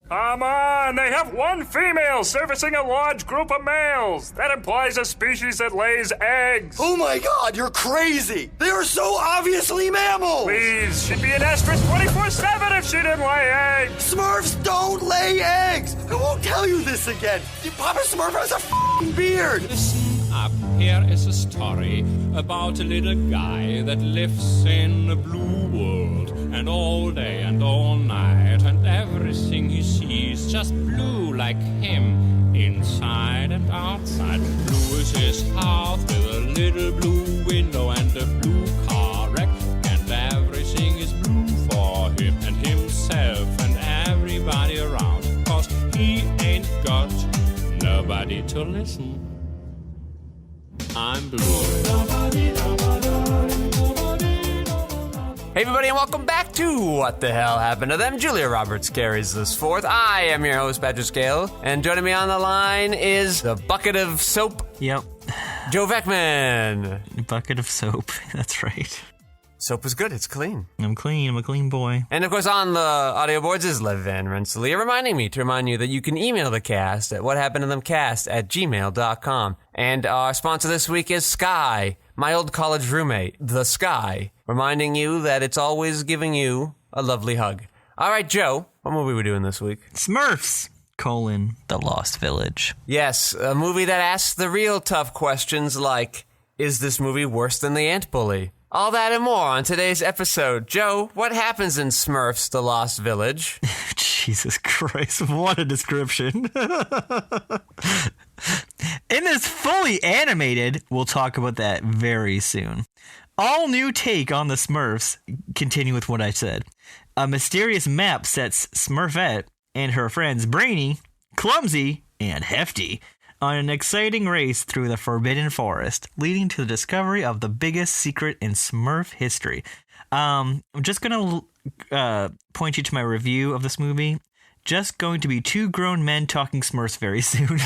Come on, they have one female servicing a large group of males. That implies a species that lays eggs. Oh my god, you're crazy! They are so obviously mammals! Please, she'd be an estrus 24/7 if she didn't lay eggs. Smurfs don't lay eggs! I won't tell you this again. Papa Smurf has a f***ing beard! Listen up, here is a story about a little guy that lives in a blue world. And all day and all night, and everything he sees just blue like him, inside and outside. Blue is his house with a little blue window and a blue car wreck, and everything is blue for him and himself and everybody around, 'cause he ain't got nobody to listen. I'm blue. Hey everybody, and welcome back to What the Hell Happened to Them. Julia Roberts carries this forth. I am your host, Patrick Scale, and joining me on the line is the bucket of soap. Yep. Joe Vekeman. Bucket of soap. That's right. Soap is good. It's clean. I'm clean. I'm a clean boy. And of course, on the audio boards is Lev Van Rensselaer, reminding me to remind you that you can email the cast at whathappenedtothemcast@gmail.com. And our sponsor this week is Sky, my old college roommate, the Sky, reminding you that it's always giving you a lovely hug. All right, Joe, what movie are we doing this week? Smurfs, The Lost Village. Yes, a movie that asks the real tough questions like, is this movie worse than The Ant Bully? All that and more on today's episode. Joe, what happens in Smurfs, The Lost Village? Jesus Christ, what a description. In this fully animated, we'll talk about that very soon. All new take on the Smurfs, continue with what I said. A mysterious map sets Smurfette and her friends Brainy, Clumsy, and Hefty on an exciting race through the Forbidden Forest, leading to the discovery of the biggest secret in Smurf history. I'm just going to point you to my review of this movie. Just going to be two grown men talking Smurfs very soon.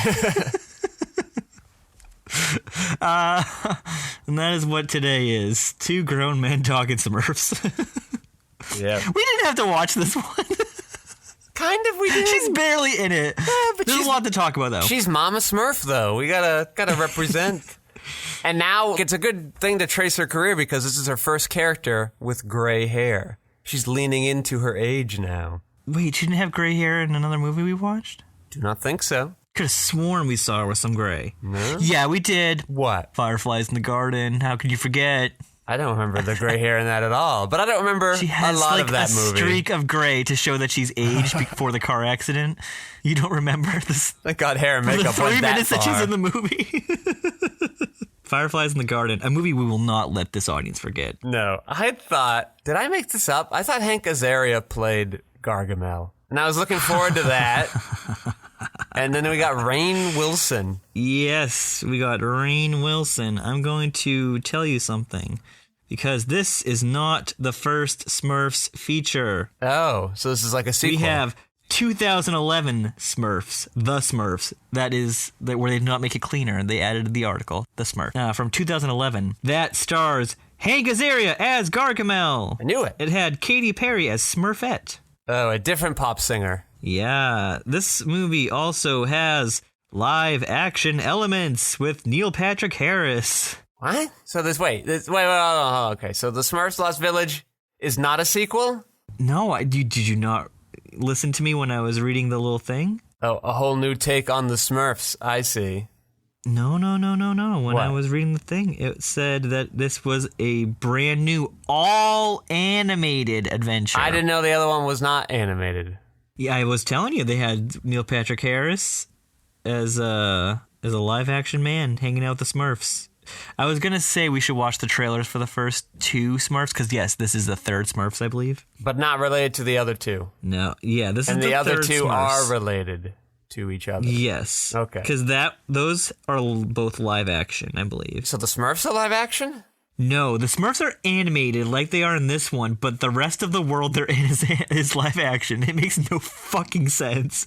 And that is what today is. Two grown men talking Smurfs. Yeah. We didn't have to watch this one. Kind of, we did. She's barely in it. But There's a lot to talk about, though. She's Mama Smurf, though. We gotta represent. And now it's a good thing to trace her career because this is her first character with gray hair. She's leaning into her age now. Wait, she didn't have gray hair in another movie we watched? Do not think so. Could have sworn we saw her with some gray. No? Yeah, we did. What? Fireflies in the Garden. How could you forget? I don't remember the gray hair in that at all, but I don't remember She has a lot like of that a movie. streak of gray to show that she's aged before the car accident. You don't remember this? Thank God hair and The makeup 3 went that minutes that she's far. in the movie. Fireflies in the Garden, a movie we will not let this audience forget. No, I thought, did I make this up? I thought Hank Azaria played Gargamel, and I was looking forward to that. And then we got Rainn Wilson. Yes, we got Rainn Wilson. I'm going to tell you something, because this is not the first Smurfs feature. Oh, so this is like a sequel. We have 2011 Smurfs, The Smurfs. That is where they did not make it cleaner, and they added the article, The Smurf. From 2011, that stars Hank Azaria as Gargamel. I knew it. It had Katy Perry as Smurfette. Oh, a different pop singer. Yeah, this movie also has live action elements with Neil Patrick Harris. What? So wait, okay, so the Smurfs Lost Village is not a sequel? No, did you not listen to me when I was reading the little thing? Oh, a whole new take on the Smurfs, I see. No. When What? I was reading the thing, it said that this was a brand new, all animated adventure. I didn't know the other one was not animated. Yeah, I was telling you, they had Neil Patrick Harris as a live action man hanging out with the Smurfs. I was gonna say we should watch the trailers for the first two Smurfs, because yes, this is the third Smurfs, I believe. But not related to the other two. No, yeah, this is And the the other third two Smurfs. are related to each other. Yes. Okay. Because those are both live action, I believe. So the Smurfs are live action? No, the Smurfs are animated like they are in this one, but the rest of the world they're in is live action. It makes no fucking sense.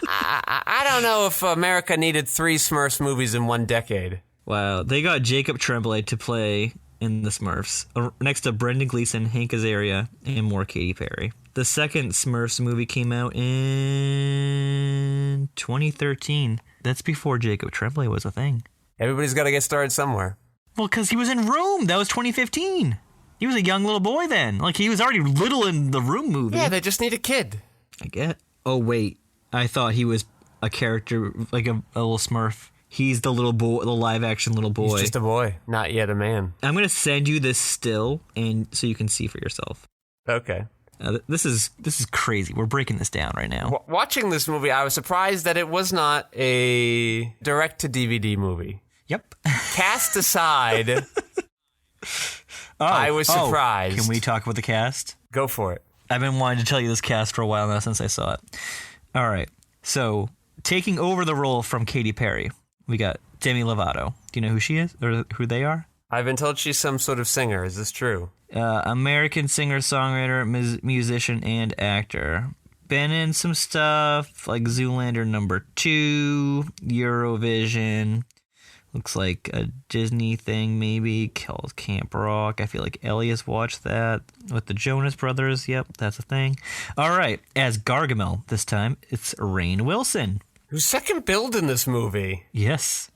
I don't know if America needed 3 Smurfs movies in one decade. Wow, they got Jacob Tremblay to play in the Smurfs, next to Brendan Gleeson, Hank Azaria, and more Katy Perry. The second Smurfs movie came out in 2013. That's before Jacob Tremblay was a thing. Everybody's got to get started somewhere. Well, because he was in Room. That was 2015. He was a young little boy then. Like, he was already little in the Room movie. Yeah, they just need a kid. I get. Oh, wait. I thought he was a character, like a little Smurf. He's the little boy, the live-action little boy. He's just a boy, not yet a man. I'm going to send you this still, and so you can see for yourself. Okay. This is crazy. We're breaking this down right now. Watching this movie, I was surprised that it was not a direct-to-DVD movie. Yep. Cast aside, I was surprised. Can we talk about the cast? Go for it. I've been wanting to tell you this cast for a while now since I saw it. All right. So, taking over the role from Katy Perry, we got Demi Lovato. Do you know who she is or who they are? I've been told she's some sort of singer. Is this true? American singer, songwriter, musician, and actor. Been in some stuff like Zoolander #2, Eurovision. Looks like a Disney thing maybe called Camp Rock. I feel like Elias watched that with the Jonas Brothers. Yep, that's a thing. All right, as Gargamel this time, it's Rainn Wilson. Who's second billed in this movie? Yes.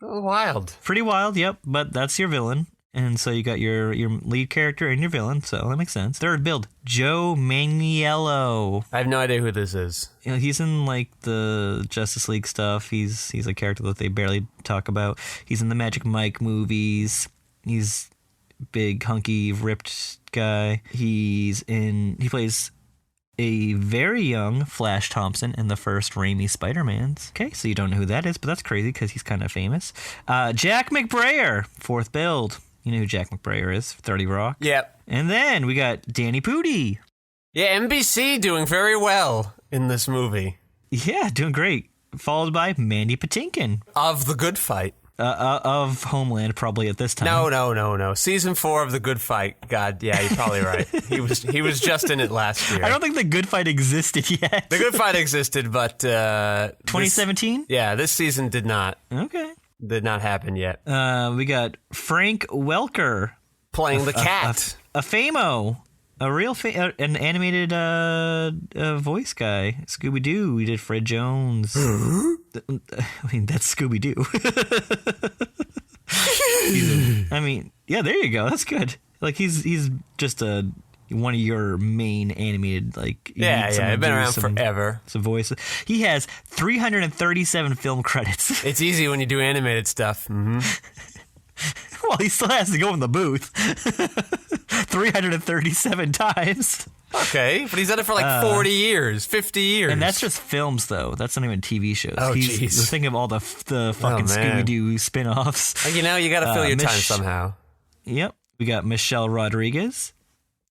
Wild. Pretty wild, yep, but that's your villain. And so you got your lead character and your villain, so that makes sense. Third build, Joe Manganiello. I have no idea who this is. You know, he's in like the Justice League stuff. He's a character that they barely talk about. He's in the Magic Mike movies. He's big, hunky, ripped guy. He plays a very young Flash Thompson in the first Raimi Spider-Mans. Okay, so you don't know who that is, but that's crazy because he's kind of famous. Jack McBrayer, fourth build. You know who Jack McBrayer is, 30 Rock? Yep. And then we got Danny Pudi. Yeah, NBC doing very well in this movie. Yeah, doing great. Followed by Mandy Patinkin. Of The Good Fight. Of Homeland, probably at this time. No. Season 4 of The Good Fight. God, yeah, you're probably right. He was just in it last year. I don't think The Good Fight existed yet. The Good Fight existed, but 2017? This season did not. Okay. Did not happen yet. We got Frank Welker playing the cat. A Famo. A real an animated voice guy. Scooby-Doo. We did Fred Jones. I mean, that's Scooby-Doo. Yeah, there you go. That's good. Like, he's just one of your main animated, like... Yeah, I've been around forever. Some voices. He has 337 film credits. It's easy when you do animated stuff. Mm-hmm. Well, he still has to go in the booth 337 times. Okay, but he's done it for like 40 years, 50 years. And that's just films, though. That's not even TV shows. Oh, jeez. Think of all the fucking Scooby-Doo spin-offs. You know, you got to fill your time somehow. Yep. We got Michelle Rodriguez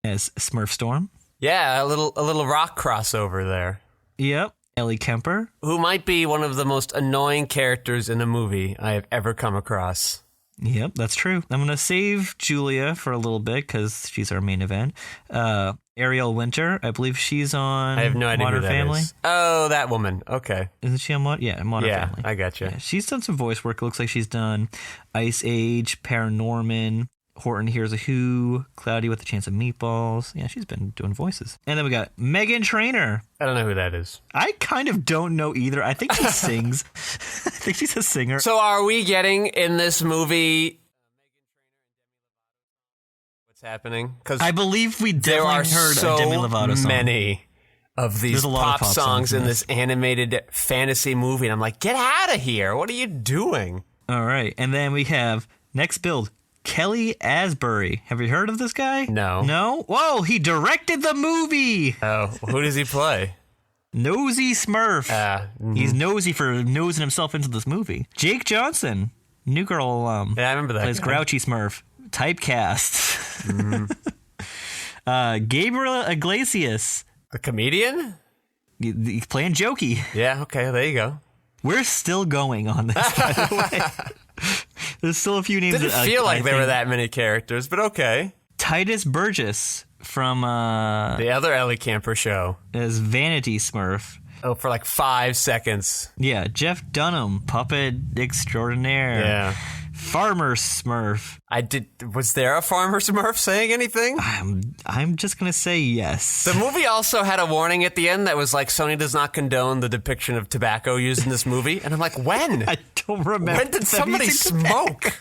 as Smurf Storm. Yeah, a little rock crossover there. Yep. Ellie Kemper. Who might be one of the most annoying characters in a movie I have ever come across. Yep, that's true. I'm going to save Julia for a little bit because she's our main event. Ariel Winter, I believe she's on I have no idea Modern who that Family. Is. Oh, that woman. Okay. Isn't she on Modern Family? Yeah, I gotcha. Yeah, she's done some voice work. It looks like she's done Ice Age, Paranorman, Horton Hears a Who, Cloudy with a Chance of Meatballs. Yeah, she's been doing voices. And then we got Megan Trainor. I don't know who that is. I kind of don't know either. I think she sings. I think she's a singer. So are we getting in this movie... What's happening? Because I believe we definitely heard a Demi Lovato song. Many of these pop songs in this animated fantasy movie. And I'm like, get out of here. What are you doing? All right. And then we have, next build, Kelly Asbury. Have you heard of this guy? No. No? Whoa, he directed the movie. Oh, who does he play? Nosy Smurf. He's nosy for nosing himself into this movie. Jake Johnson, New Girl alum. Yeah, I remember that plays guy. Grouchy Smurf. Typecast. Gabriel Iglesias. The comedian? He's playing Jokey. Yeah, okay, there you go. We're still going on this, by the way. There's still a few names. Didn't feel like there were that many characters, but okay. Titus Burgess from the other Ellie Camper show as Vanity Smurf. Oh, for like 5 seconds. Yeah, Jeff Dunham, puppet extraordinaire. Yeah. Farmer Smurf. Was there a Farmer Smurf saying anything? I'm just gonna say yes. The movie also had a warning at the end that was like, Sony does not condone the depiction of tobacco used in this movie. And I'm like, when? I don't remember. When did somebody smoke?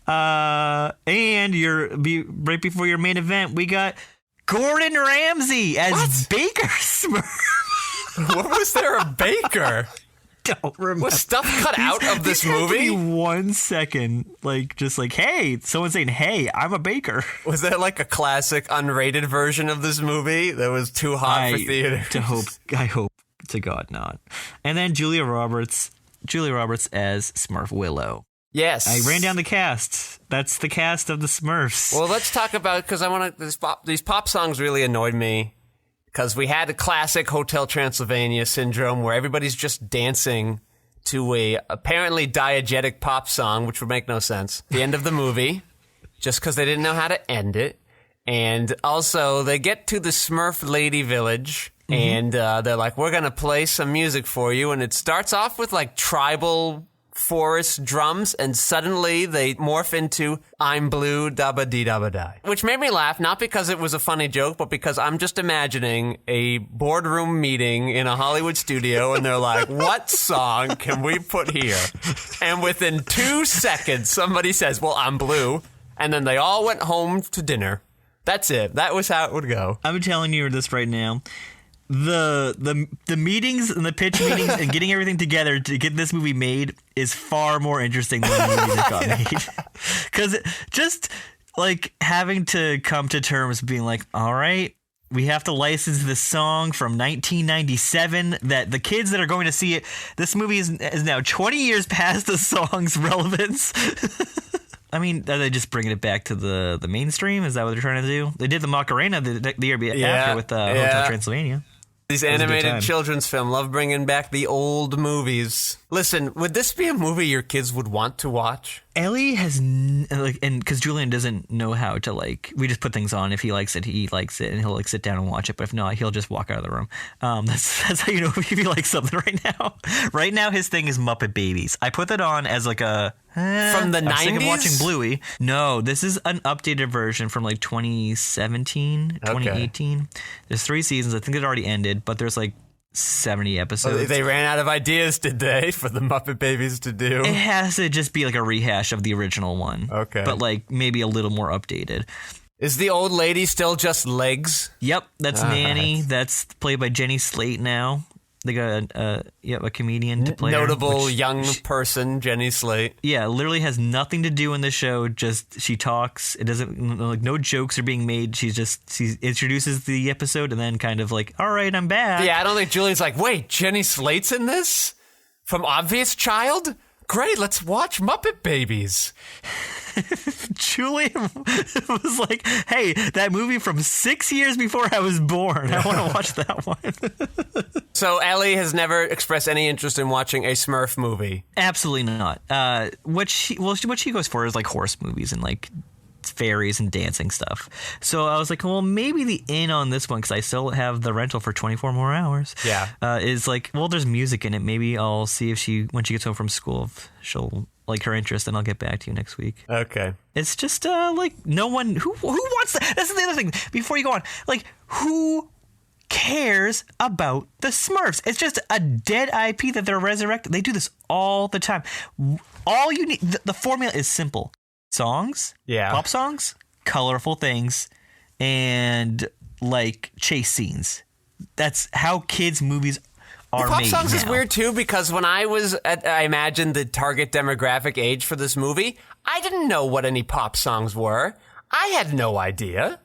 And right before your main event, we got Gordon Ramsay as Baker Smurf. What was there a baker? Don't remember. Was stuff cut out of this movie? 1 second, just like, hey, someone saying, hey, I'm a baker. Was that like a classic unrated version of this movie that was too hot for theater? I hope to God not. And then Julia Roberts as Smurf Willow. Yes. I ran down the cast. That's the cast of the Smurfs. Well, let's talk about, because these pop songs really annoyed me. Because we had a classic Hotel Transylvania syndrome where everybody's just dancing to a apparently diegetic pop song, which would make no sense. The end of the movie, just because they didn't know how to end it. And also, they get to the Smurf Lady Village, and they're like, we're going to play some music for you. And it starts off with like tribal forest drums, and suddenly they morph into I'm Blue, Dabba Dee Dabba Die. Which made me laugh, not because it was a funny joke, but because I'm just imagining a boardroom meeting in a Hollywood studio, and they're like, what song can we put here? And within 2 seconds, somebody says, well, I'm Blue. And then they all went home to dinner. That's it. That was how it would go. I'm telling you this right now. The meetings and the pitch meetings and getting everything together to get this movie made is far more interesting than the movie that got made. Because just like having to come to terms being like, all right, we have to license this song from 1997 that the kids that are going to see it, this movie is now 20 years past the song's relevance. I mean, are they just bringing it back to the mainstream? Is that what they're trying to do? They did the Macarena the year after with Hotel Transylvania. These animated children's film love bringing back the old movies. Listen, would this be a movie your kids would want to watch? Ellie has, and because Julian doesn't know how to, we just put things on. If he likes it, and he'll, sit down and watch it. But if not, he'll just walk out of the room. That's how you know if he likes something right now. Right now, his thing is Muppet Babies. I put that on as, from the 90s? I'm sick of watching Bluey. No, this is an updated version from, 2017, 2018. Okay. There's 3 seasons. I think it already ended, but there's, 70 episodes. They ran out of ideas, did they, for the Muppet Babies to do? It has to just be a rehash of the original one. Okay. But maybe a little more updated. Is the old lady still just legs? Yep, that's Nanny. That's played by Jenny Slate now. They got a comedian to play notable young person, Jenny Slate. Yeah, literally has nothing to do in the show. Just she talks. It doesn't no jokes are being made. She introduces the episode and then kind of all right, I'm back. Yeah, I don't think Julie's wait, Jenny Slate's in this from Obvious Child. Great, let's watch Muppet Babies. Julian was like, hey, that movie from 6 years before I was born. I want to watch that one. So Ellie has never expressed any interest in watching a Smurf movie? Absolutely not. What she goes for is horse movies and fairies and dancing stuff. So I was like, well, maybe the in on this one, because I still have the rental for 24 more hours. Yeah. Is well, there's music in it. Maybe I'll see if when she gets home from school, if she'll like her interest, and I'll get back to you next week. Okay. It's just no one who wants that. That's the other thing. Before you go on, who cares about the Smurfs? It's just a dead IP that they're resurrecting. They do this all the time. All you need, the formula is simple. Songs, pop songs, colorful things, and chase scenes. That's how kids' movies are pop made songs now. Is weird too, because when I imagined the target demographic age for this movie, I didn't know what any pop songs were. I had no idea.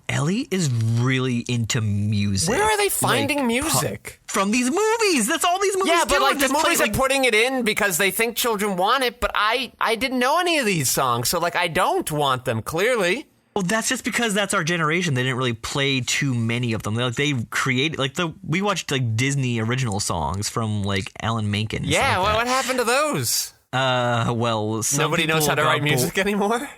Ellie is really into music. Where are they finding music? From these movies. That's all these movies do. Yeah, but the movies are putting it in because they think children want it, but I didn't know any of these songs, so I don't want them, clearly. Well, that's just because that's our generation. They didn't really play too many of them. They created we watched Disney original songs from Alan Menken. Yeah, what happened to those? Well, nobody knows how to write music anymore.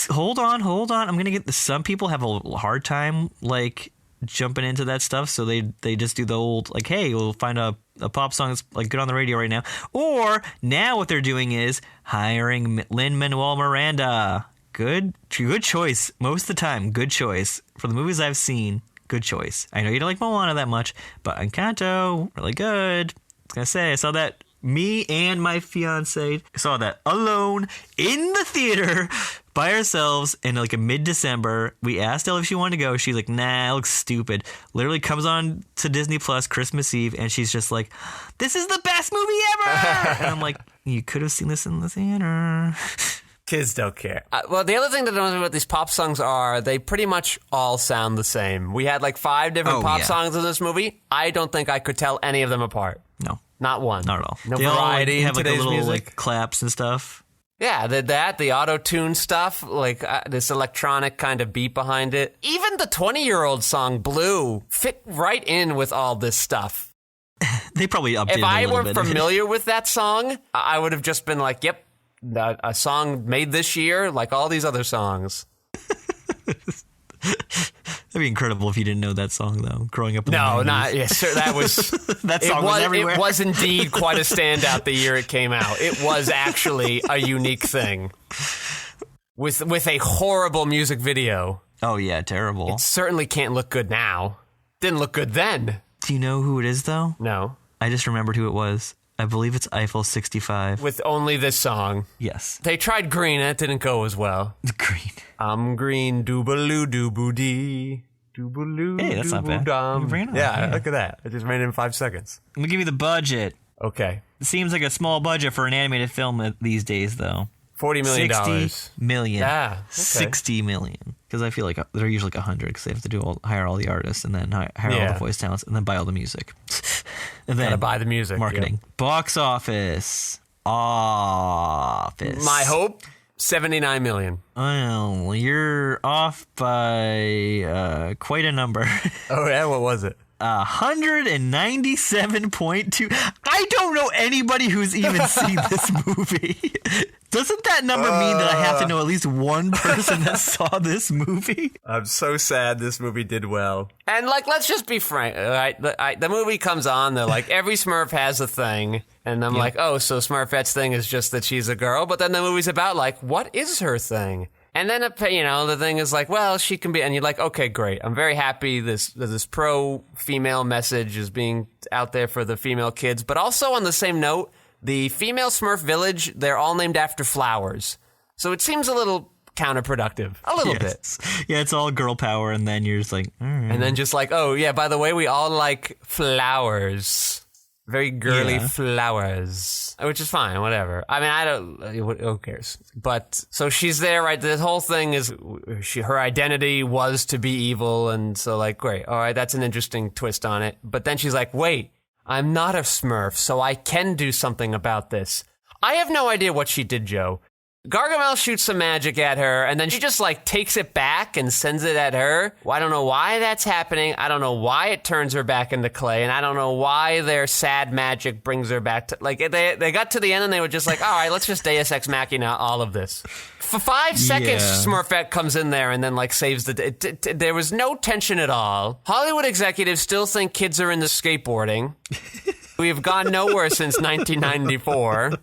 Hold on. I'm gonna get some people have a hard time jumping into that stuff, so they just do the old, like, hey, we'll find a pop song that's like good on the radio right now. Or now what they're doing is hiring Lin-Manuel Miranda. Good choice. Most of the time, good choice. For the movies I've seen, good choice. I know you don't like Moana that much, but Encanto, really good. I was going to say, I saw that. Me and my fiance saw that alone in the theater by ourselves in like a mid-December. We asked Elle if she wanted to go. She's like, nah, it looks stupid. Literally comes on to Disney Plus Christmas Eve, and she's just like, this is the best movie ever! And I'm like, you could have seen this in the theater. Kids don't care. Well, the other thing that I don't know what these pop songs are, they pretty much all sound the same. We had like 5 different pop songs in this movie. I don't think I could tell any of them apart. No. Not one. Not at all. No they variety all, have in like a little music. like claps and stuff. Yeah, the auto-tune stuff, like this electronic kind of beat behind it. Even the 20-year-old song, Blue, fit right in with all this stuff. They probably updated it a little bit. If I weren't familiar with that song, I would have just been like, yep, a song made this year like all these other songs. That'd be incredible if you didn't know that song, though, growing up in the 90s. Not, yes, sir, that was... that song was everywhere. It was indeed quite a standout the year it came out. It was actually a unique thing. With a horrible music video. Oh, yeah, terrible. It certainly can't look good now. Didn't look good then. Do you know who it is, though? No. I just remembered who it was. I believe it's Eiffle 65. With only this song. Yes. They tried Green, and it didn't go as well. Green. I'm green, doobaloo dooboo-dee. Doobaloo, hey, that's not bad. Yeah, look at that. I just made it in 5 seconds. Let me give you the budget. Okay. It seems like a small budget for an animated film these days, though. $40 million. $60 million. Yeah. Okay. $60 million. Because I feel like they're usually like 100 because they have to hire all the artists and then hire all the voice talents and then buy all the music. And then gotta buy the music. Marketing. Yep. Box office. My hope, $79 million. Well, you're off by quite a number. Oh, yeah? What was it? 197.2. I don't know anybody who's even seen this movie. Doesn't that number mean that I have to know at least one person that saw this movie? I'm so sad this movie did well. And, like, let's just be frank, all right? The movie comes on, they're like, every Smurf has a thing. And I'm like, oh, so Smurfette's thing is just that she's a girl. But then the movie's about, like, what is her thing? And then, the thing is like, well, she can be, and you're like, okay, great. I'm very happy this pro-female message is being out there for the female kids. But also on the same note, the female Smurf village, they're all named after flowers. So it seems a little counterproductive. A little bit. Yeah, it's all girl power, and then you're just like, all right. And then just like, oh, yeah, by the way, we all like flowers. Very girly flowers, which is fine, whatever. I mean, who cares? But, so she's there, right? The whole thing is, her identity was to be evil, and so like, great, all right, that's an interesting twist on it. But then she's like, wait, I'm not a Smurf, so I can do something about this. I have no idea what she did, Joe. Gargamel shoots some magic at her, and then she just, like, takes it back and sends it at her. Well, I don't know why that's happening. I don't know why it turns her back into clay, and I don't know why their sad magic brings her back to... Like, they got to the end, and they were just like, all right, let's just Deus Ex Machina all of this. For 5 seconds, Smurfette comes in there and then, like, saves the day. There was no tension at all. Hollywood executives still think kids are into skateboarding. We've gone nowhere since 1994.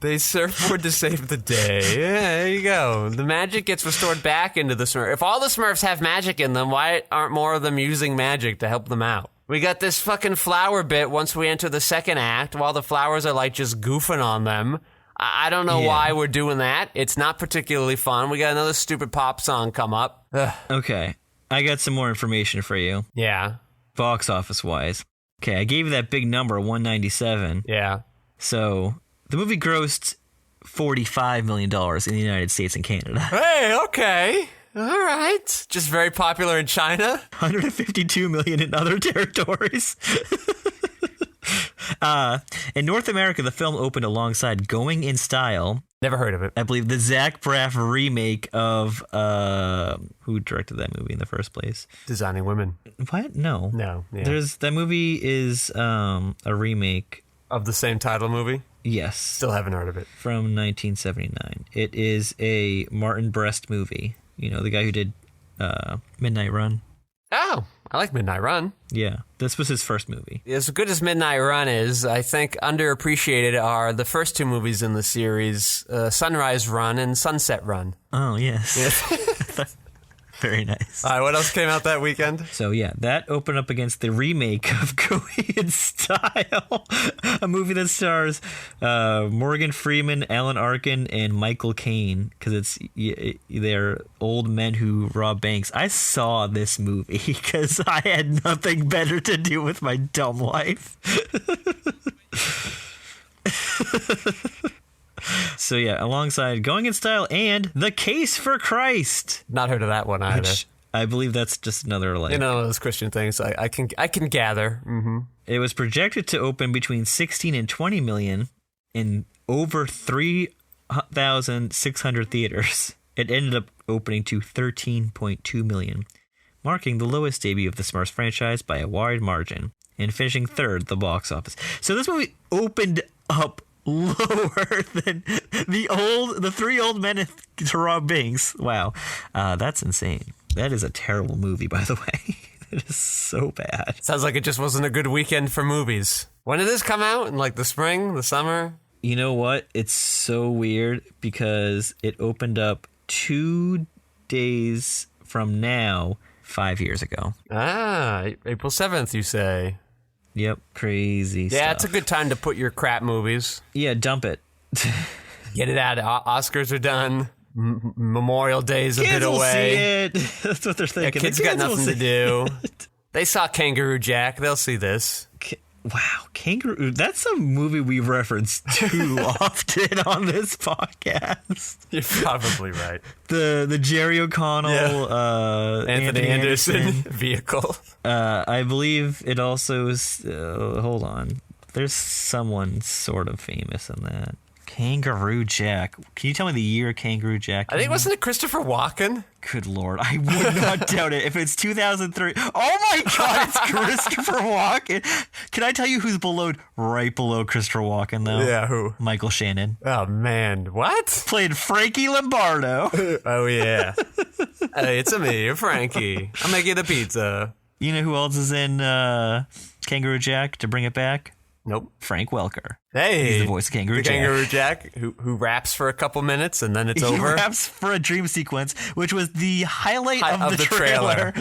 They surfboard to save the day. Yeah, there you go. The magic gets restored back into the Smurf. If all the Smurfs have magic in them, why aren't more of them using magic to help them out? We got this fucking flower bit once we enter the second act, while the flowers are like just goofing on them. I don't know why we're doing that. It's not particularly fun. We got another stupid pop song come up. Ugh. Okay, I got some more information for you. Yeah. Box office wise. Okay, I gave you that big number, 197. Yeah. So... the movie grossed $45 million in the United States and Canada. Hey, okay. All right. Just very popular in China. $152 million in other territories. In North America, the film opened alongside Going in Style. Never heard of it. I believe the Zach Braff remake of... who directed that movie in the first place? Designing Women. What? No. No. Yeah. That movie is a remake. Of the same title movie? Yes. Still haven't heard of it. From 1979. It is a Martin Brest movie. You know, the guy who did Midnight Run. Oh, I like Midnight Run. Yeah, this was his first movie. As good as Midnight Run is, I think underappreciated are the first two movies in the series, Sunrise Run and Sunset Run. Oh, yes. Very nice. All right, what else came out that weekend? So, yeah, that opened up against the remake of Korean Style, a movie that stars Morgan Freeman, Alan Arkin, and Michael Caine, because they're old men who rob banks. I saw this movie because I had nothing better to do with my dumb life. So yeah, alongside Going in Style and The Case for Christ. Not heard of that one either. Which I believe that's just another those Christian things. I can gather. Mm-hmm. It was projected to open between 16 and 20 million in over 3,600 theaters. It ended up opening to 13.2 million, marking the lowest debut of the Smurfs franchise by a wide margin, and finishing third at the box office. So this movie opened up lower than the three old men to rob banks. Wow, that's insane. That is a terrible movie, by the way. It is so bad. Sounds like it just wasn't a good weekend for movies. When did this come out? In like the spring, the summer? You know what? It's so weird because it opened up 2 days from now, 5 years ago. Ah, April 7th, you say? Yep, crazy stuff. Yeah, it's a good time to put your crap movies. Yeah, dump it. Get it out. Oscars are done. Memorial Day's a kids bit away. Will see it. That's what they're thinking. Yeah, kids got nothing to do. They saw Kangaroo Jack. They'll see this. Wow, Kangaroo. That's a movie we reference too often on this podcast. You're probably right. The Jerry O'Connell, Anthony Anderson vehicle. I believe it also is. Hold on. There's someone sort of famous in that. Kangaroo Jack. Can you tell me the year Kangaroo Jack came I think, wasn't it Christopher Walken? Good Lord. I would not doubt it. If it's 2003. Oh my God, it's Christopher Walken. Can I tell you who's right below Christopher Walken, though? Yeah, who? Michael Shannon. Oh, man. What? Played Frankie Lombardo. Oh, yeah. Hey, it's me, Frankie. I'm making the pizza. You know who else is in Kangaroo Jack, to bring it back? Nope. Frank Welker. Hey. He's the voice of Kangaroo Jack. Kangaroo Jack, who raps for a couple minutes and then it's over. He raps for a dream sequence, which was the highlight of the trailer.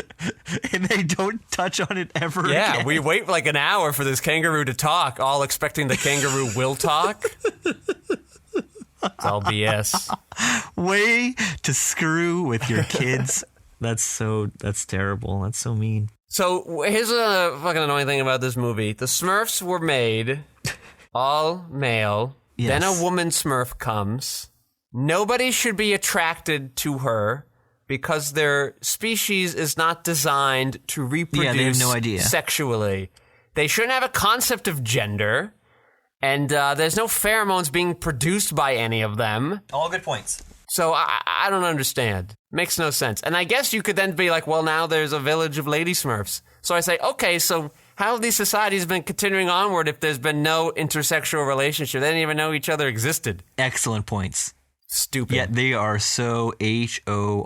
And they don't touch on it ever again. Yeah, we wait like an hour for this kangaroo to talk, all expecting the kangaroo will talk. It's all BS. Way to screw with your kids. That's terrible. That's so mean. So here's a fucking annoying thing about this movie. The Smurfs were made all male. Yes. Then a woman Smurf comes. Nobody should be attracted to her because their species is not designed to reproduce they have no idea. Sexually. They shouldn't have a concept of gender. And there's no pheromones being produced by any of them. All good points. So I don't understand. Makes no sense. And I guess you could then be like, well, now there's a village of lady Smurfs. So I say, okay, so how have these societies been continuing onward if there's been no intersexual relationship? They didn't even know each other existed. Excellent points. Stupid. Yet they are so HORNY.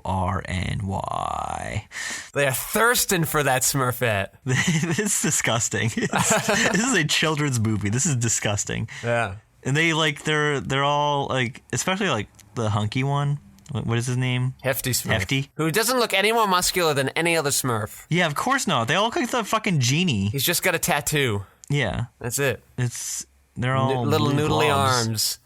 They are thirsting for that Smurfette. This is disgusting. This is a children's movie. This is disgusting. Yeah. And they're all like, especially like the hunky one. What is his name? Hefty Smurf. Hefty. Who doesn't look any more muscular than any other Smurf. Yeah, of course not. They all look like the fucking genie. He's just got a tattoo. Yeah. That's it. They're all little blue noodly blobs. arms.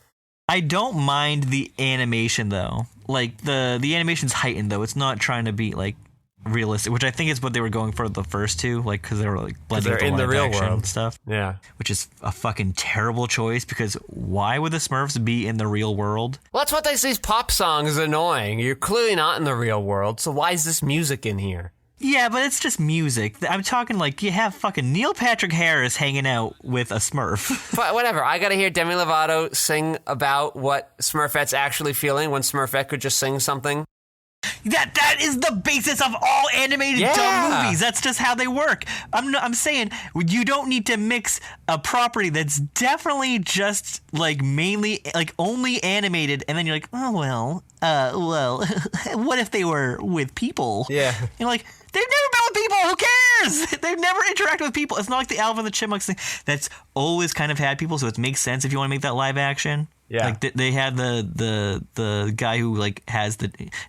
I don't mind the animation though. Like the animation's heightened though. It's not trying to be like realistic, which I think is what they were going for the first two, like because they were like blending with the in the live real action world stuff. Yeah. Which is a fucking terrible choice because why would the Smurfs be in the real world? Well, that's what they say. These pop songs are annoying. You're clearly not in the real world, so why is this music in here? Yeah, but it's just music. I'm talking like you have fucking Neil Patrick Harris hanging out with a Smurf. But whatever. I gotta hear Demi Lovato sing about what Smurfette's actually feeling when Smurfette could just sing something. That is the basis of all animated dumb movies. That's just how they work. I'm saying you don't need to mix a property that's definitely just like mainly like only animated, and then you're like, well, what if they were with people? Yeah. You're like, they've never been with people. Who cares? They've never interacted with people. It's not like the Alvin and the Chipmunks thing that's always kind of had people, so it makes sense if you want to make that live action. Yeah. Like they had the guy who like has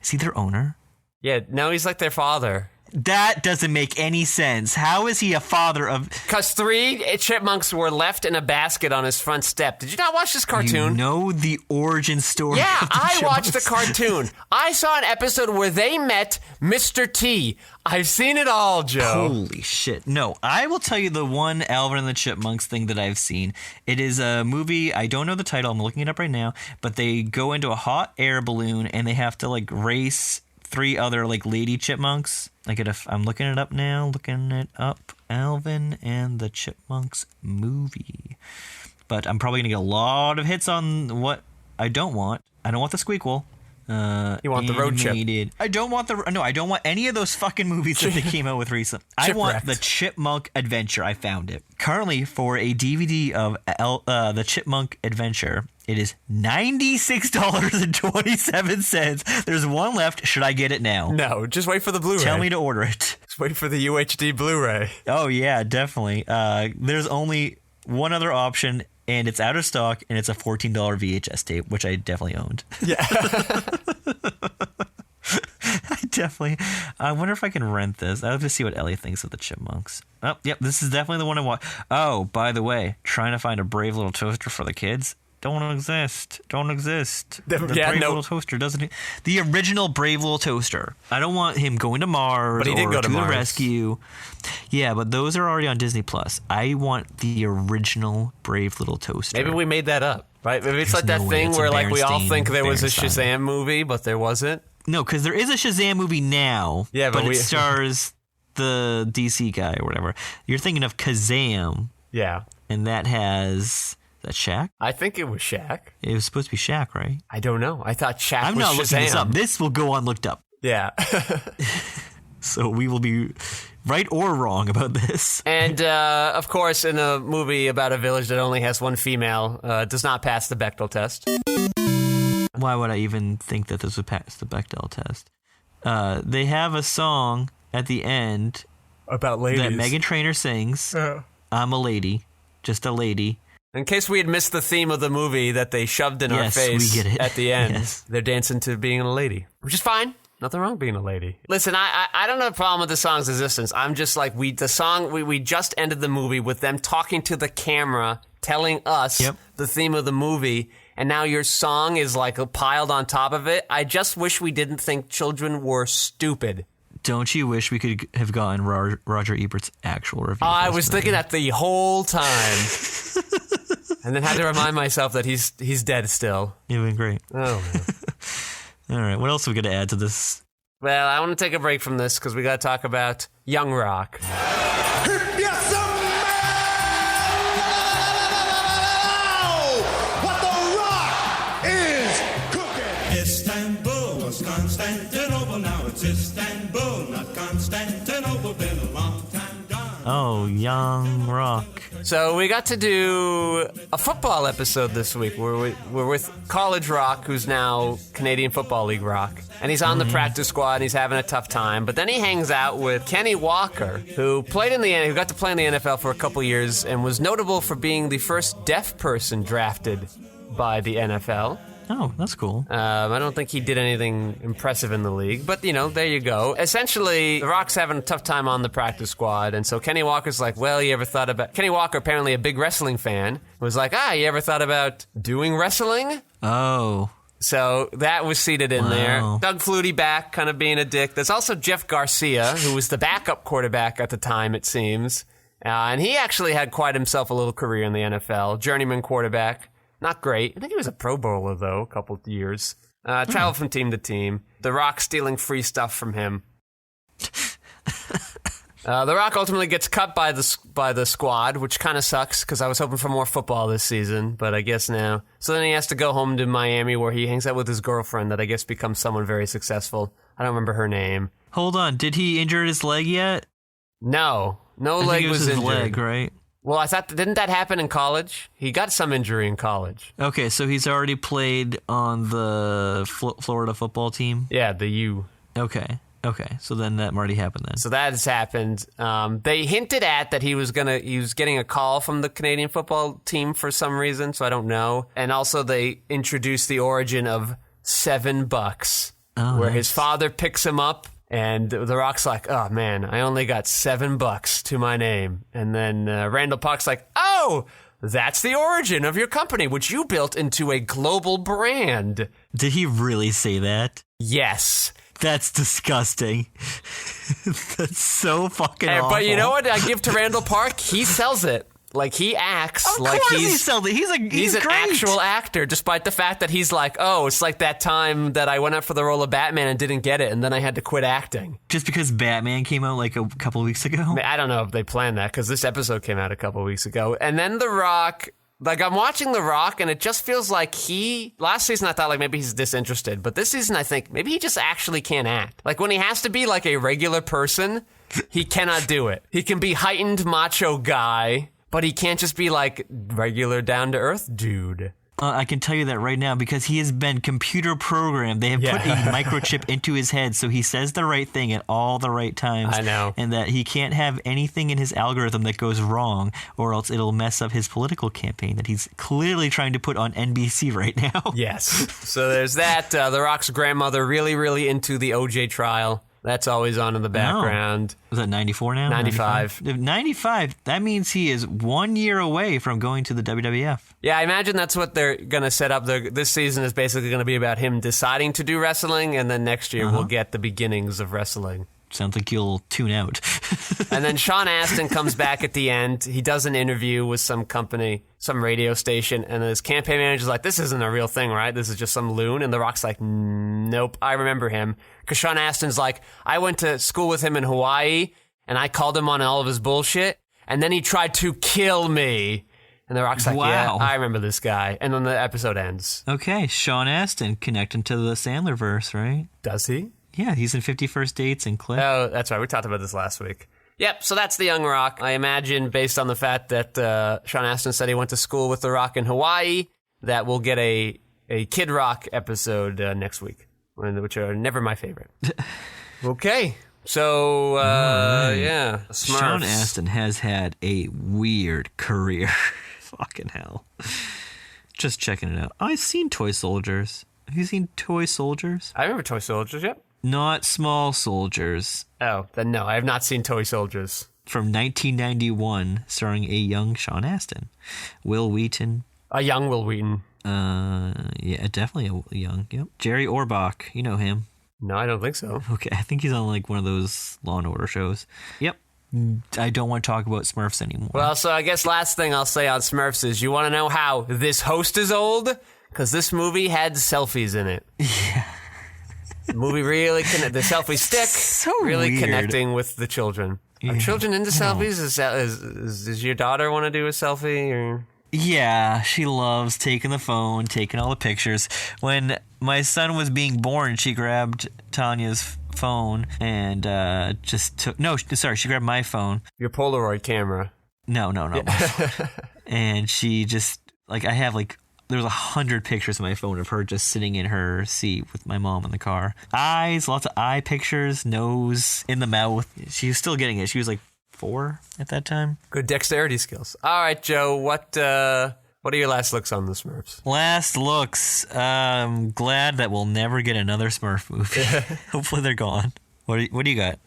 is he their owner? Yeah, no, he's like their father. That doesn't make any sense. How is he a father of... Because 3 chipmunks were left in a basket on his front step. Did you not watch this cartoon? You know the origin story. Yeah, of the I watched the chipmunks. cartoon. I saw an episode where they met Mr. T. I've seen it all, Joe. Holy shit. No, I will tell you the one Alvin and the Chipmunks thing that I've seen. It is a movie, I don't know the title, I'm looking it up right now, but they go into a hot air balloon and they have to like race 3 other like lady chipmunks. I'm looking it up now, Alvin and the Chipmunks movie. But I'm probably going to get a lot of hits on what I don't want. I don't want the squeakquel. You want the road chip? I don't want I don't want any of those fucking movies that they came out with recently. I want the Chipmunk Adventure. I found it. Currently, for a DVD of the Chipmunk Adventure, it is $96.27. There's one left. Should I get it now? No, just wait for the Blu-ray. Tell me to order it. Just wait for the UHD Blu-ray. Oh, yeah, definitely. There's only one other option, and it's out of stock, and it's a $14 VHS tape, which I definitely owned. Yeah. I wonder if I can rent this. I'll have to see what Ellie thinks of the Chipmunks. Oh, yep, this is definitely the one I want. Oh, by the way, trying to find a brave little toaster for the kids. Don't exist. The brave little toaster doesn't. The original brave little toaster. I don't want him going to Mars. But he did go to Mars. The rescue. Yeah, but those are already on Disney Plus. I want the original brave little toaster. Maybe we made that up, right? Maybe it's There's like that no way. thing It's a where like we all Berenstain- think there was a Berenstain. Shazam movie, but there wasn't. No, because there is a Shazam movie now. Yeah, but it stars the DC guy or whatever. You're thinking of Kazam, Yeah. and that has. Is that Shaq? I think it was Shaq. It was supposed to be Shaq, right? I don't know. I thought Shaq I'm was not Shazam. looking this up. This will go unlooked up. Yeah. So we will be right or wrong about this. And, of course, in a movie about a village that only has one female, does not pass the Bechdel test. Why would I even think that this would pass the Bechdel test? They have a song at the end About ladies. that Meghan Trainor sings. I'm a lady. Just a lady. In case we had missed the theme of the movie that they shoved in our Yes, face we get it. at the end, Yes. they're dancing to being a lady, which is fine. Nothing wrong being a lady. Listen, I don't have a problem with the song's existence. I'm just like, we just ended the movie with them talking to the camera, telling us the theme of the movie, and now your song is like piled on top of it. I just wish we didn't think children were stupid. Don't you wish we could have gotten Roger Ebert's actual review? I was thinking that the whole time. And then had to remind myself that he's dead still. You've been great. Oh, man. All right, what else are we going to add to this? Well, I want to take a break from this because we got to talk about Young Rock. What the Rock is cooking. Istanbul was Constantinople, now it's Istanbul, not Constantinople, been a long time gone. Oh, Young Rock. So we got to do a football episode this week. We're with College Rock, who's now Canadian Football League Rock. And he's on the practice squad, and he's having a tough time. But then he hangs out with Kenny Walker, who got to play in the NFL for a couple years and was notable for being the first deaf person drafted by the NFL. Oh, that's cool. I don't think he did anything impressive in the league, but, there you go. Essentially, the Rock's having a tough time on the practice squad, and so Kenny Walker's like, well, you ever thought about... Kenny Walker, apparently a big wrestling fan, was like, you ever thought about doing wrestling? Oh. So that was seated in there. Doug Flutie back, kind of being a dick. There's also Jeff Garcia, who was the backup quarterback at the time, it seems. And he actually had quite himself a little career in the NFL. Journeyman quarterback. Not great. I think he was a Pro Bowler, though, a couple of years. Traveled from team to team. The Rock stealing free stuff from him. The Rock ultimately gets cut by the squad, which kind of sucks, because I was hoping for more football this season, but I guess now. So then he has to go home to Miami, where he hangs out with his girlfriend that I guess becomes someone very successful. I don't remember her name. Hold on, did he injure his leg yet? No I leg think it was his injured. leg, right? Well, I thought, didn't that happen in college? He got some injury in college. Okay, so he's already played on the Florida football team? Yeah, the U. Okay, so then that already happened then. So that has happened. They hinted at that he was getting a call from the Canadian football team for some reason, so I don't know. And also they introduced the origin of $7, where his father picks him up, and The Rock's like, oh man, I only got $7 to my name. And then Randall Park's like, oh, that's the origin of your company, which you built into a global brand. Did he really say that? Yes. That's disgusting. That's so fucking awful. But you know what I give to Randall Park? He sells it. Like, he acts like he sells it. He's an great. actual actor, despite the fact that he's like, oh, it's like that time that I went up for the role of Batman and didn't get it, and then I had to quit acting. Just because Batman came out like a couple of weeks ago? I don't know if they planned that, because this episode came out a couple of weeks ago. And then The Rock... Like, I'm watching The Rock, and it just feels like last season I thought, like, maybe he's disinterested. But this season I think maybe he just actually can't act. Like, when he has to be, like, a regular person, he cannot do it. He can be heightened macho guy, but he can't just be, like, regular down-to-earth dude. I can tell you that right now because he has been computer programmed. They have put a microchip into his head so he says the right thing at all the right times. I know. And that he can't have anything in his algorithm that goes wrong or else it'll mess up his political campaign that he's clearly trying to put on NBC right now. Yes. So there's that. The Rock's grandmother really, really into the OJ trial. That's always on in the background. Was that 94 now? 95. 95. That means he is 1 year away from going to the WWF. Yeah, I imagine that's what they're going to set up. This season is basically going to be about him deciding to do wrestling, and then next year we'll get the beginnings of wrestling. Sounds like you'll tune out. And then Sean Astin comes back at the end. He does an interview with some company, some radio station, and his campaign manager's like, this isn't a real thing, right? This is just some loon. And The Rock's like, nope, I remember him. Because Sean Astin's like, I went to school with him in Hawaii, and I called him on all of his bullshit, and then he tried to kill me. And The Rock's like, yeah, I remember this guy. And then the episode ends. Okay, Sean Astin connecting to the Sandler verse, right? Does he? Yeah, he's in 50 First Dates and Click. Oh, that's right. We talked about this last week. Yep, so that's the Young Rock. I imagine, based on the fact that Sean Astin said he went to school with The Rock in Hawaii, that we'll get a Kid Rock episode next week, which are never my favorite. Okay, so, yeah. Smurfs. Sean Astin has had a weird career. Fucking hell. Just checking it out. I've seen Toy Soldiers. Have you seen Toy Soldiers? I remember Toy Soldiers, yep. Not Small Soldiers. Oh, then no, I have not seen Toy Soldiers. From 1991, starring a young Sean Astin. Will Wheaton. A young Will Wheaton. Yeah, definitely a young, yep. Jerry Orbach, you know him. No, I don't think so. Okay, I think he's on like one of those Law and Order shows. Yep. I don't want to talk about Smurfs anymore. Well, so I guess last thing I'll say on Smurfs is, you want to know how this host is old? Because this movie had selfies in it. Yeah. The movie really the selfie stick so really weird. Connecting with the children. Are children into selfies? Does your daughter want to do a selfie? Or? Yeah, she loves taking the phone, taking all the pictures. When my son was being born, she grabbed Tanya's phone and just took... No, sorry, she grabbed my phone. Your Polaroid camera. No. And she just... Like, I have, like... There's 100 pictures on my phone of her just sitting in her seat with my mom in the car. Eyes, lots of eye pictures, nose, in the mouth. She was still getting it. She was like 4 at that time. Good dexterity skills. All right, Joe, what are your last looks on the Smurfs? Last looks. I'm glad that we'll never get another Smurf movie. Hopefully they're gone. What do you got?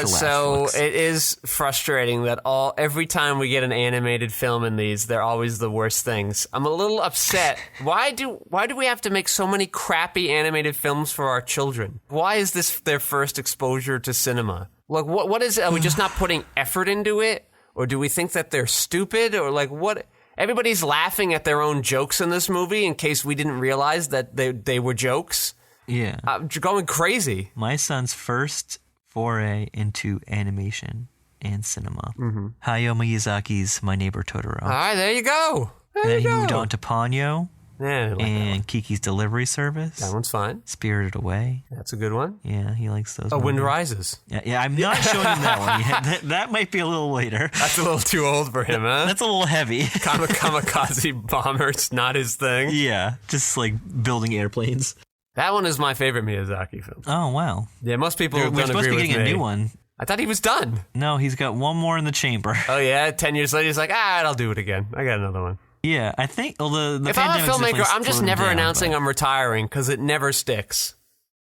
So it is frustrating that every time we get an animated film in these, they're always the worst things. I'm a little upset. Why do we have to make so many crappy animated films for our children? Why is this their first exposure to cinema? Like, what is it? Are we just not putting effort into it? Or do we think that they're stupid? Or like, what? Everybody's laughing at their own jokes in this movie in case we didn't realize that they were jokes. Yeah. I'm going crazy. My son's first foray into animation and cinema. Hayao Miyazaki's My Neighbor Totoro. All right, there you go. Then he moved on to Ponyo. Yeah, I like that one. And Kiki's Delivery Service. That one's fine. Spirited Away. That's a good one. Yeah, he likes those. Oh, Wind movies. Rises. Yeah, I'm not showing him that one yet. That might be a little later. That's a little too old for him, huh? That's a little heavy. Kamikaze bomber, it's not his thing. Yeah, just like building airplanes. That one is my favorite Miyazaki film. Oh, wow. Yeah, most people We're don't supposed to agree be with getting me. a new one. I thought he was done. No, he's got one more in the chamber. Oh, yeah? 10 years later, he's like, I'll do it again. I got another one. Yeah, I think the If I'm a pandemic's filmmaker, definitely I'm just slowed never down, announcing but- I'm retiring because it never sticks.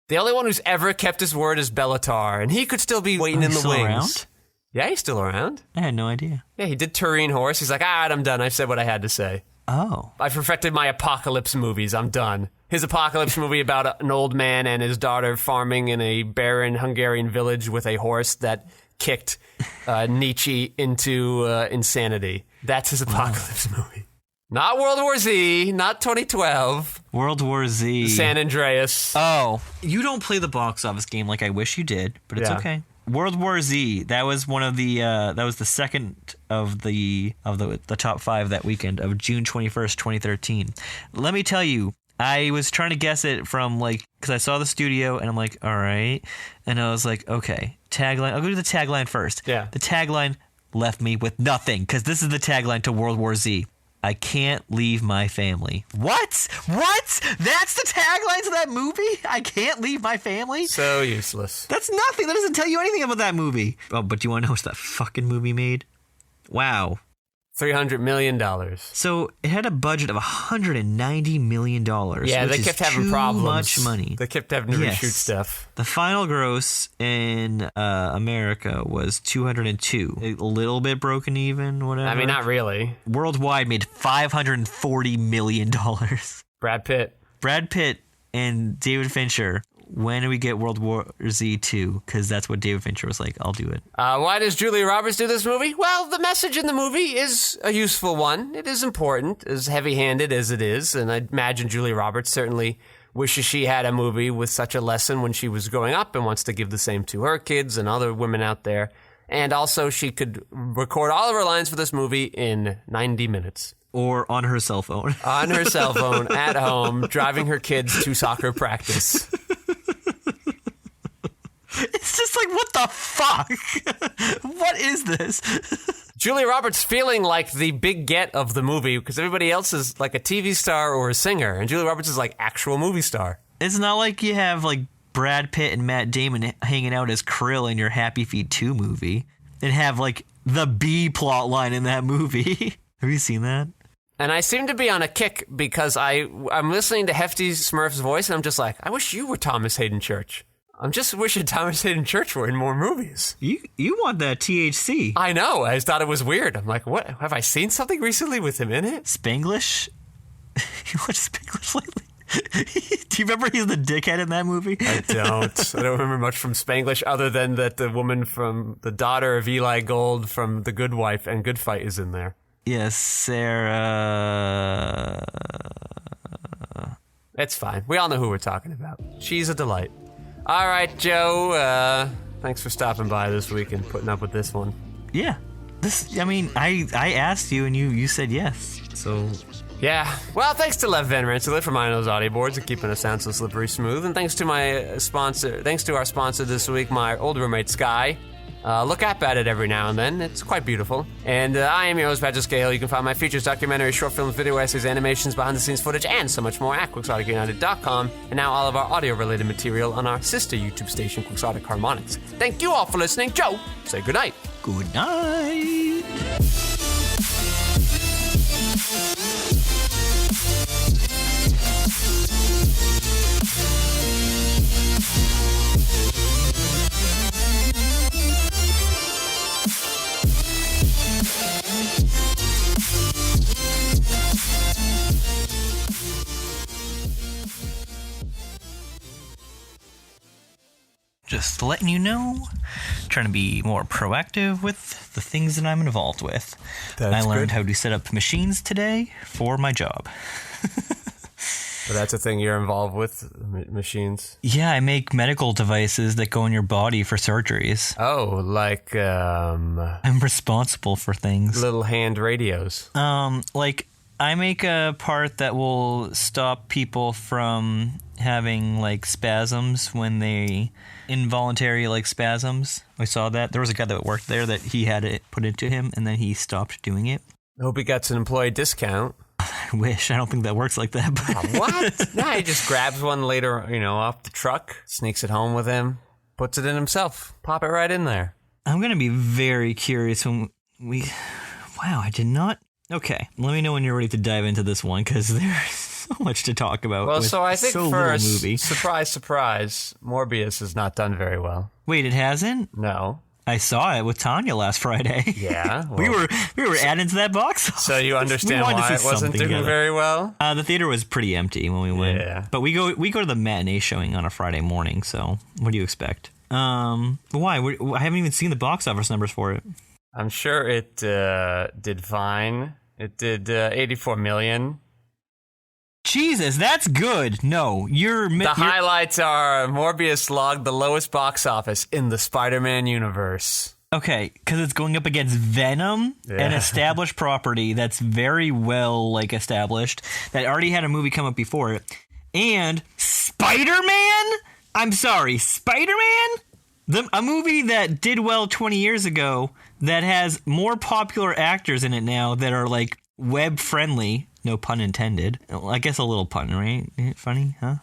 The only one who's ever kept his word is Bellatar, and he could still be waiting in he's the still wings. around? Yeah, he's still around. I had no idea. Yeah, he did Turin Horse. He's like, I'm done. I've said what I had to say. Oh. I perfected my apocalypse movies. I'm done. His apocalypse movie about an old man and his daughter farming in a barren Hungarian village with a horse that kicked Nietzsche into insanity. That's his apocalypse movie. Not World War Z, not 2012, World War Z. San Andreas. Oh. You don't play the box office game like I wish you did, but it's Yeah. okay. World War Z, that was one of the that was the second of the top 5 that weekend of June 21st, 2013. Let me tell you, I was trying to guess it from because I saw the studio and I'm like, all right. And I was like, okay, tagline. I'll go to the tagline first. Yeah. The tagline left me with nothing because this is the tagline to World War Z. I can't leave my family. What? That's the tagline to that movie? I can't leave my family? So useless. That's nothing. That doesn't tell you anything about that movie. Oh, but do you want to know what that fucking movie made? Wow. $300 million. So it had a budget of $190 million. Yeah, which they kept is having too problems. much money. They kept having to Yes. reshoot stuff. The final gross in America was 202. A little bit broken even, whatever. I mean, not really. Worldwide made $540 million. Brad Pitt. Brad Pitt and David Fincher. When do we get World War Z 2? Because that's what David Fincher was like. I'll do it. Why does Julia Roberts do this movie? Well, the message in the movie is a useful one. It is important, as heavy-handed as it is, and I imagine Julia Roberts certainly wishes she had a movie with such a lesson when she was growing up and wants to give the same to her kids and other women out there. And also, she could record all of her lines for this movie in 90 minutes. Or on her cell phone. On her cell phone, at home, driving her kids to soccer practice. It's just like, what the fuck? What is this? Julia Roberts feeling like the big get of the movie because everybody else is like a TV star or a singer, and Julia Roberts is like actual movie star. It's not like you have like Brad Pitt and Matt Damon hanging out as Krill in your Happy Feet 2 movie and have like the B plot line in that movie. Have you seen that? And I seem to be on a kick because I'm listening to Hefty Smurf's voice, and I'm just like, I wish you were Thomas Hayden Church. I'm just wishing Thomas Hayden Church were in more movies. You want that THC. I know. I just thought it was weird. I'm like, what? Have I seen something recently with him in it? Spanglish? You watch Spanglish lately? Do you remember he's the dickhead in that movie? I don't. I don't remember much from Spanglish other than that the woman from the daughter of Eli Gold from The Good Wife and Good Fight is in there. Yes, Sarah. It's fine. We all know who we're talking about. She's a delight. All right, Joe. Thanks for stopping by this week and putting up with this one. Yeah. I asked you and you said yes. So yeah. Well, thanks to Lev Van Rensselaer for minding those audio boards and keeping the sound so slippery smooth. And thanks to my sponsor. Thanks to our sponsor this week, my old roommate Sky. Look up at it every now and then. It's quite beautiful. And I am your host, Patrick Skeyhill. You can find my features, documentaries, short films, video essays, animations, behind-the-scenes footage, and so much more at QuixoticUnited.com. And now all of our audio-related material on our sister YouTube station, Quixotic Harmonics. Thank you all for listening. Joe, say goodnight. good night. Just letting you know, trying to be more proactive with the things that I'm involved with. I learned how to set up machines today for my job. But that's a thing you're involved with, machines? Yeah, I make medical devices that go in your body for surgeries. Oh, like, I'm responsible for things. little hand radios. Like I make a part that will stop people from having, like, spasms when they... involuntary, like, spasms. I saw that. There was a guy that worked there that he had it put into him, and then he stopped doing it. I hope he gets an employee discount. I wish. I don't think that works like that. But What? Nah, he just grabs one later, off the truck, sneaks it home with him, puts it in himself. Pop it right in there. I'm going to be very curious when we... Wow, I did not... Okay, let me know when you're ready to dive into this one, because there's so much to talk about. Well, so I think first, movie. surprise, surprise, Morbius has not done very well. Wait, it hasn't? No. I saw it with Tanya last Friday. Yeah. Well, we were adding to that box. So you understand why it wasn't doing very well? The theater was pretty empty when we went. Yeah. But we go to the matinee showing on a Friday morning, so what do you expect? Why? I haven't even seen the box office numbers for it. I'm sure it did fine. It did 84 million. Jesus, that's good. No, The highlights are Morbius logged the lowest box office in the Spider-Man universe. Okay, because it's going up against Venom, an established property that's very well, like, established, that already had a movie come up before it, and Spider-Man? I'm sorry, Spider-Man? A movie that did well 20 years ago that has more popular actors in it now that are, like, web-friendly. No pun intended. I guess a little pun, right? Funny? Huh?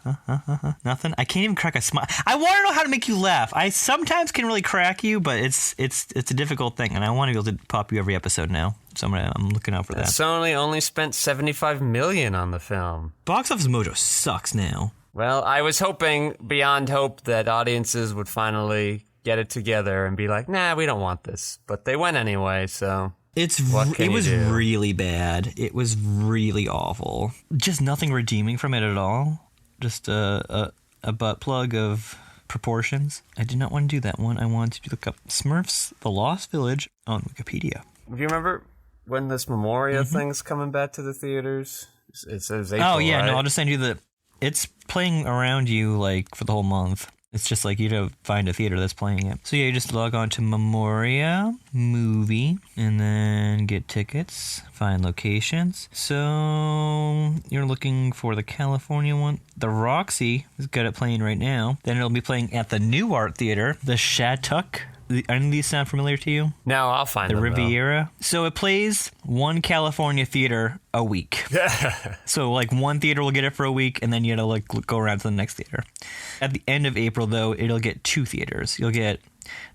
Nothing? I can't even crack a smile. I want to know how to make you laugh. I sometimes can really crack you, but it's a difficult thing, and I want to be able to pop you every episode now. So I'm looking out for that. Sony only spent $75 million on the film. Box Office Mojo sucks now. Well, I was hoping beyond hope that audiences would finally get it together and be like, nah, we don't want this. But they went anyway, so... It was really bad. It was really awful. Just nothing redeeming from it at all. Just a butt plug of proportions. I did not want to do that one. I wanted to look up Smurfs: The Lost Village on Wikipedia. Do you remember when this Memoria thing's coming back to the theaters? It says April, oh, yeah, right? no, I'll just send you the... It's playing around you, like, for the whole month. It's just like you to find a theater that's playing it. So yeah, you just log on to Memoria movie and then get tickets, find locations. So you're looking for the California one. The Roxy has got it playing right now. Then it'll be playing at the New Art Theater, the Shattuck. Any of these sound familiar to you? No, I'll find them. The Riviera. So it plays one California theater a week. So like one theater will get it for a week, and then you gotta like go around to the next theater. At the end of April, though, it'll get two theaters. You'll get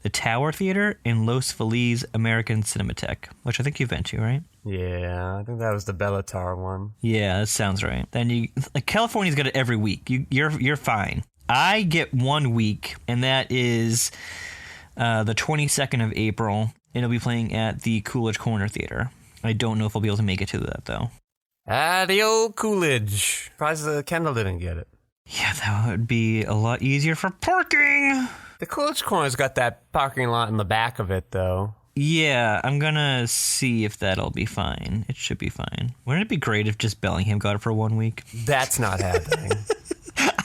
the Tower Theater in Los Feliz American Cinematheque, which I think you've been to, right? Yeah, I think that was the Bellatar one. Yeah, that sounds right. Then California's got it every week. You're fine. I get 1 week, and that is the 22nd of April. It'll be playing at the Coolidge Corner Theater. I don't know if I'll be able to make it to that, though. The old Coolidge. Surprised Kendall didn't get it. Yeah, that would be a lot easier for parking. The Coolidge Corner's got that parking lot in the back of it, though. Yeah, I'm gonna see if that'll be fine. It should be fine. Wouldn't it be great if just Bellingham got it for 1 week? That's not happening.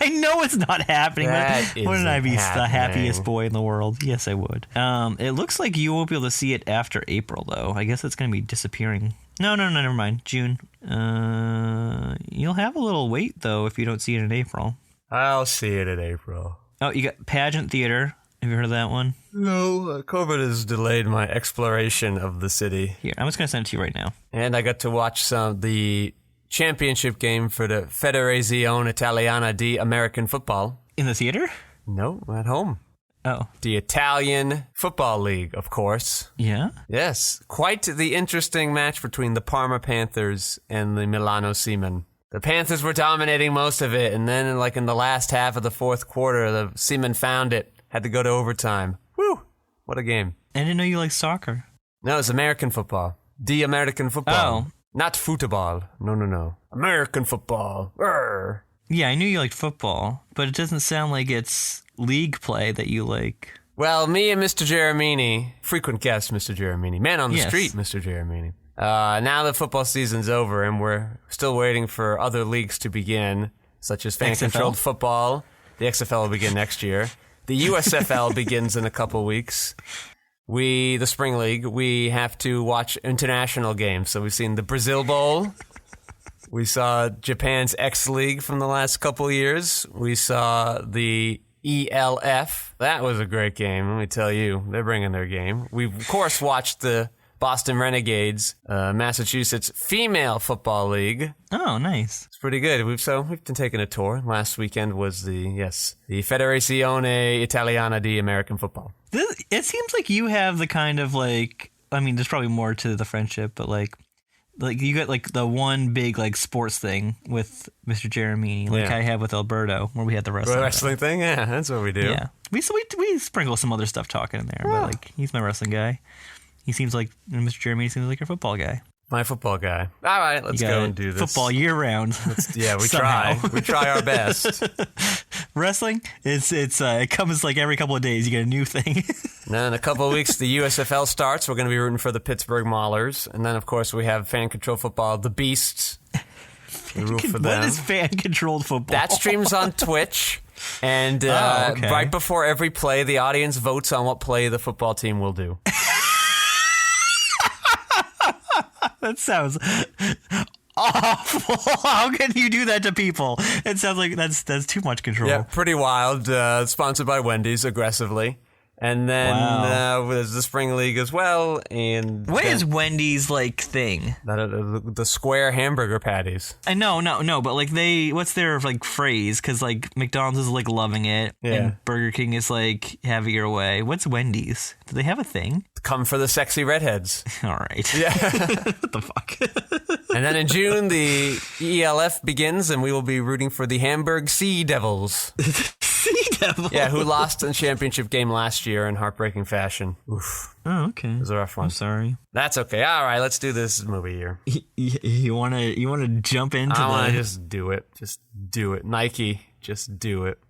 I know it's not happening. Wouldn't I be the happiest boy in the world? Yes, I would. It looks like you won't be able to see it after April, though. I guess it's going to be disappearing. No, never mind. June. You'll have a little wait, though, if you don't see it in April. I'll see it in April. Oh, you got Pageant Theater. Have you heard of that one? No, COVID has delayed my exploration of the city. Here, I'm just going to send it to you right now. And I got to watch the championship game for the Federazione Italiana di American Football. In the theater? No, at home. Oh. The Italian Football League, of course. Yeah? Yes. Quite the interesting match between the Parma Panthers and the Milano Seamen. The Panthers were dominating most of it, and then in the last half of the fourth quarter, the Seamen found it. Had to go to overtime. Woo! What a game. I didn't know you liked soccer. No, it's American football. The American football. Oh. Not football. No. American football. Urgh. Yeah, I knew you liked football, but it doesn't sound like it's league play that you like. Well, me and Mr. Geremini, frequent guest Mr. Geremini, man on the street Mr. Geremini. Now the football season's over and we're still waiting for other leagues to begin, such as fan-controlled football. The XFL will begin next year. The USFL begins in a couple weeks. The Spring League, we have to watch international games. So we've seen the Brazil Bowl, We saw Japan's X League from the last couple years. We saw the ELF. That was a great game, let me tell you. They're bringing their game. We, of course, watched the Boston Renegades, Massachusetts Female Football League. Oh, nice. It's pretty good. We've been taking a tour. Last weekend was the Federazione Italiana di American Football. It seems like you have the kind of like, I mean, there's probably more to the friendship, but like you got like the one big like sports thing with Mr. Jeremini, like I have with Alberto, where we had the wrestling thing. Yeah, that's what we do. Yeah, we sprinkle some other stuff talking in there, but like he's my wrestling guy. He seems like Mr. Jeremy seems like your football guy. My football guy. All right, let's go and do this. Football year round. We try. We try our best. Wrestling, it comes like every couple of days. You get a new thing. And then in a couple of weeks, the USFL starts. We're going to be rooting for the Pittsburgh Maulers. And then, of course, we have fan-controlled football, the Beasts. We root for them. What is fan-controlled football? That streams on Twitch. And right before every play, the audience votes on what play the football team will do. That sounds awful. How can you do that to people? It sounds like that's too much control. Yeah, pretty wild. Sponsored by Wendy's aggressively. And then there's the Spring League as well. And what is Wendy's like thing? The square hamburger patties. I know, no, but like what's their like phrase? Because like McDonald's is like loving it, and Burger King is like have it your way. What's Wendy's? Do they have a thing? Come for the sexy redheads. All right. Yeah. What the fuck? And then in June, the ELF begins, and we will be rooting for the Hamburg Sea Devils. Sea Devils? Yeah, who lost in the championship game last year in heartbreaking fashion. Oof. Oh, okay. It was a rough one. I'm sorry. That's okay. All right, let's do this movie here. You wanna jump into I want to just do it. Just do it. Nike, just do it.